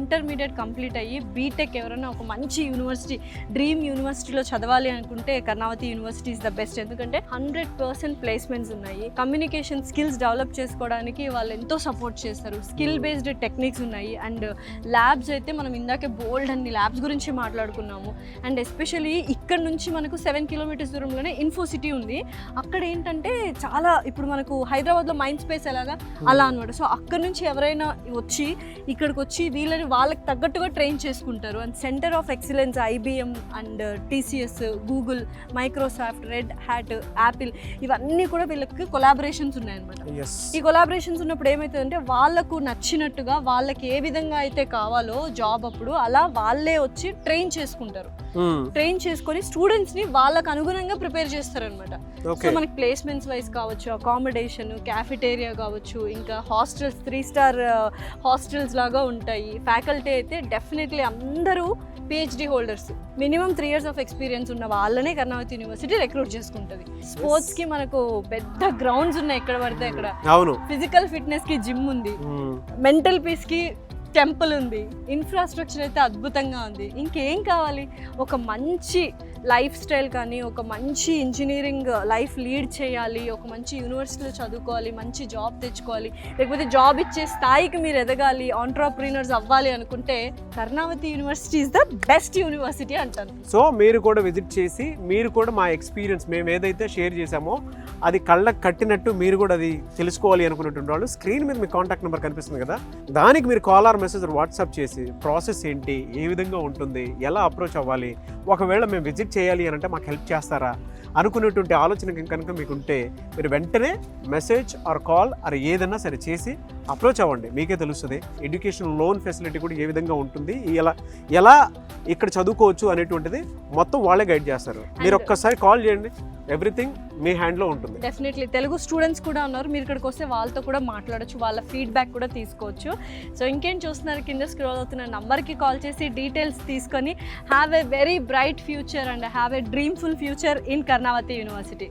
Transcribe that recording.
Intermediate complete అయ్యి BTech ఎవరైనా ఒక మంచి యూనివర్సిటీ, డ్రీమ్ యూనివర్సిటీలో చదవాలి అనుకుంటే Karnavati university is the best. ఎందుకంటే 100% ప్లేస్మెంట్స్ ఉన్నాయి. కమ్యూనికేషన్ స్కిల్స్ డెవలప్ చేసుకోవడానికి వాళ్ళు ఎంతో సపోర్ట్ చేస్తారు. స్కిల్ బేస్డ్ టెక్నిక్స్ ఉన్నాయి. అండ్ ల్యాబ్స్ అయితే మనం ఇందాకే బోల్డ్ అన్ని ల్యాబ్స్ గురించి మాట్లాడుకున్నాము. అండ్ ఎస్పెషలీ ఇక్కడ నుంచి మనకు 7 కిలోమీటర్స్ దూరంలోనే ఇన్ఫోసిటీ ఉంది. అక్కడ ఏంటంటే చాలా ఇప్పుడు మనకు హైదరాబాద్లో మైండ్ స్పేస్ ఎలాగా అలా అనమాట. సో అక్కడ నుంచి ఎవరైనా వచ్చి ఇక్కడికి వచ్చి వీళ్ళని వాళ్ళకి తగ్గట్టుగా ట్రైన్ చేసుకుంటారు. And centre of excellence IBM and TCS, Google, Microsoft, red hat, Apple ఇవన్నీ కూడా వీళ్ళకి కొలాబరేషన్స్ ఉన్నాయన్నమాట. ఈ కొలాబరేషన్స్ ఉన్నప్పుడు ఏమవుతుందంటే వాళ్ళకు నచ్చినట్టుగా వాళ్ళకి ఏ విధంగా అయితే కావాలో జాబ్ అప్పుడు అలా వాళ్ళే వచ్చి ట్రైన్ చేసుకుంటారు. ట్రైన్ చేసుకొని స్టూడెంట్స్ ని వాళ్ళకు అనుగుణంగా ప్రిపేర్ చేస్తారనమాట. సో మనకి ప్లేస్మెంట్స్ వైజ్ కావచ్చు, అకామిడేషన్, క్యాఫిటేరియా కావచ్చు, ఇంకా హాస్టల్స్ 3 స్టార్ హాస్టల్స్ లాగా ఉంటాయి. ఫ్యాకల్టీ అయితే డెఫినెట్లీ అందరూ PhD holders, minimum 3 years of experience ఉన్న వాళ్ళనే కర్ణావతి యూనివర్సిటీ రిక్రూట్ చేసుకుంటుంది. స్పోర్ట్స్ కి మనకు పెద్ద గ్రౌండ్స్ ఉన్నాయి ఎక్కడ పడితే అక్కడ. ఫిజికల్ ఫిట్నెస్ కి జిమ్ ఉంది, మెంటల్ పీస్ కి టెంపుల్ ఉంది, ఇన్ఫ్రాస్ట్రక్చర్ అయితే అద్భుతంగా ఉంది. ఇంకేం కావాలి? ఒక మంచి లైఫ్ స్టైల్ కానీ, ఒక మంచి ఇంజనీరింగ్ లైఫ్ లీడ్ చేయాలి, ఒక మంచి యూనివర్సిటీలో చదువుకోవాలి, మంచి జాబ్ తెచ్చుకోవాలి, లేకపోతే జాబ్ ఇచ్చే స్థాయికి మీరు ఎదగాలి, ఆంట్రప్రీనర్స్ అవ్వాలి అనుకుంటే Karnavati university is the best university అంటాను. సో మీరు కూడా విజిట్ చేసి మీరు కూడా మా ఎక్స్పీరియన్స్ మేము ఏదైతే షేర్ చేసామో అది కళ్ళకు కట్టినట్టు మీరు కూడా అది తెలుసుకోవాలి అనుకున్నటువంటి వాళ్ళు స్క్రీన్ మీద మీ కాంటాక్ట్ నెంబర్ కనిపిస్తుంది కదా, దానికి మీరు కాల్ ఆర్ మెసేజ్ వాట్సాప్ చేసి ప్రాసెస్ ఏంటి, ఏ విధంగా ఉంటుంది, ఎలా అప్రోచ్ అవ్వాలి, ఒకవేళ మేము విజిట్ చేయాలి అని అంటే మాకు హెల్ప్ చేస్తారా అనుకునేటువంటి ఆలోచన కనుక మీకు ఉంటే మీరు వెంటనే మెసేజ్ ఆర్ కాల్ ఆర్ ఏదన్నా సరే చేసి అప్రోచ్ అవ్వండి. మీకే తెలుస్తుంది ఎడ్యుకేషన్ లోన్ ఫెసిలిటీ కూడా ఏ విధంగా ఉంటుంది, ఎలా ఇక్కడ చదువుకోవచ్చు అనేటువంటిది మొత్తం వాళ్ళే గైడ్ చేస్తారు. మీరు ఒక్కసారి కాల్ చేయండి, ఎవ్రీథింగ్ మీ హ్యాండ్లో ఉంటుంది. డెఫినెట్లీ తెలుగు స్టూడెంట్స్ కూడా ఉన్నారు, మీరు ఇక్కడికి వస్తే వాళ్ళతో కూడా మాట్లాడచ్చు, వాళ్ళ ఫీడ్బ్యాక్ కూడా తీసుకోవచ్చు. సో ఇంకేం చూస్తున్నారు, కింద స్క్రోల్ అవుతున్న నంబర్కి కాల్ చేసి డీటెయిల్స్ తీసుకొని have a very bright future and have a dreamful future in Karnavati university.